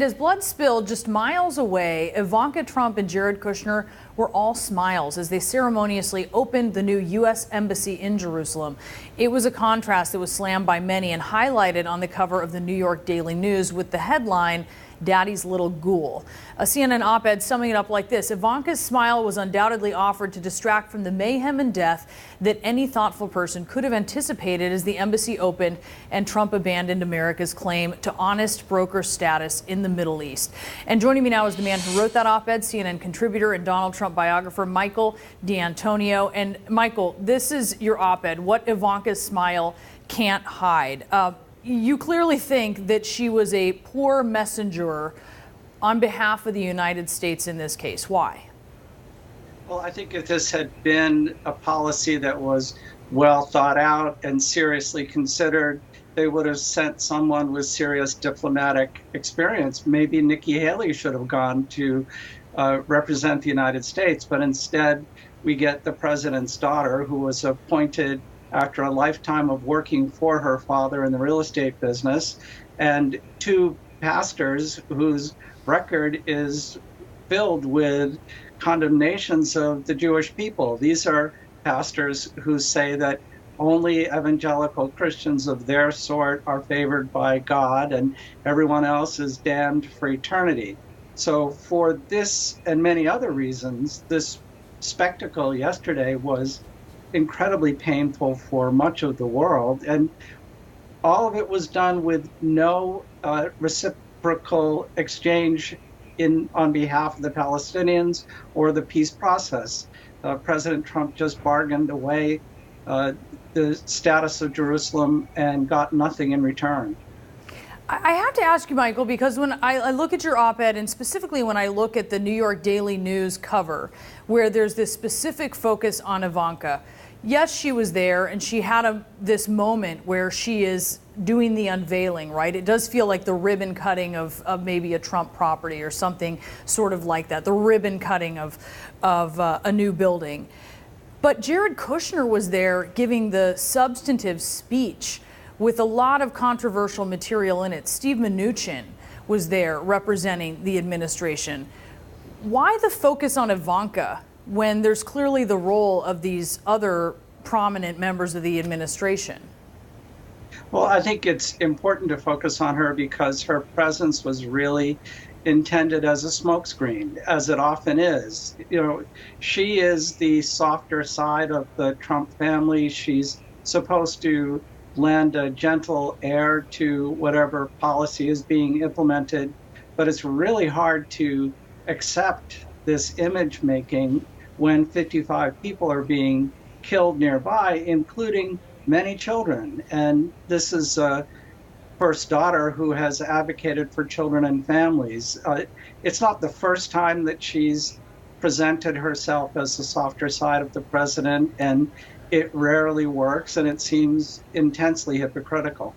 As blood spilled just miles away, Ivanka Trump and Jared Kushner were all smiles as they ceremoniously opened the new U.S. Embassy in Jerusalem. It was a contrast that was slammed by many and highlighted on the cover of the New York Daily News with the headline, "Daddy's Little Ghoul." A CNN op-ed summing it up like this: Ivanka's smile was undoubtedly offered to distract from the mayhem and death that any thoughtful person could have anticipated as the embassy opened and Trump abandoned America's claim to honest broker status in the Middle East. And joining me now is the man who wrote that op-ed, CNN contributor and Donald Trump biographer, Michael D'Antonio. And Michael, this is your op-ed, What Ivanka's Smile Can't Hide. You clearly think that she was a poor messenger on behalf of the United States in this case. Why? Well, I think if this had been a policy that was well thought out and seriously considered, they would have sent someone with serious diplomatic experience. Maybe Nikki Haley should have gone to represent the United States, but instead we get the president's daughter, who was appointed after a lifetime of working for her father in the real estate business, and two pastors whose record is filled with condemnations of the Jewish people. These are pastors who say that only evangelical Christians of their sort are favored by God and everyone else is damned for eternity. So for this and many other reasons, this spectacle yesterday was incredibly painful for much of the world, and all of it was done with no reciprocal exchange on behalf of the Palestinians or the peace process. President Trump just bargained away the status of Jerusalem and got nothing in return. I have to ask you, Michael, because when I look at your op-ed, and specifically when I look at the New York Daily News cover, where there's this specific focus on Ivanka, yes, she was there and she had this moment where she is doing the unveiling, right? It does feel like the ribbon cutting of maybe a Trump property or something sort of like that, the ribbon cutting of a new building. But Jared Kushner was there giving the substantive speech with a lot of controversial material in it. Steve Mnuchin was there representing the administration. Why the focus on Ivanka when there's clearly the role of these other prominent members of the administration? Well, I think it's important to focus on her because her presence was really intended as a smokescreen, as it often is. You know, she is the softer side of the Trump family. She's supposed to lend a gentle air to whatever policy is being implemented, but it's really hard to accept this image making when 55 people are being killed nearby, including many children. And this is a first daughter who has advocated for children and families. It's not the first time that she's presented herself as the softer side of the president, and it rarely works, and it seems intensely hypocritical.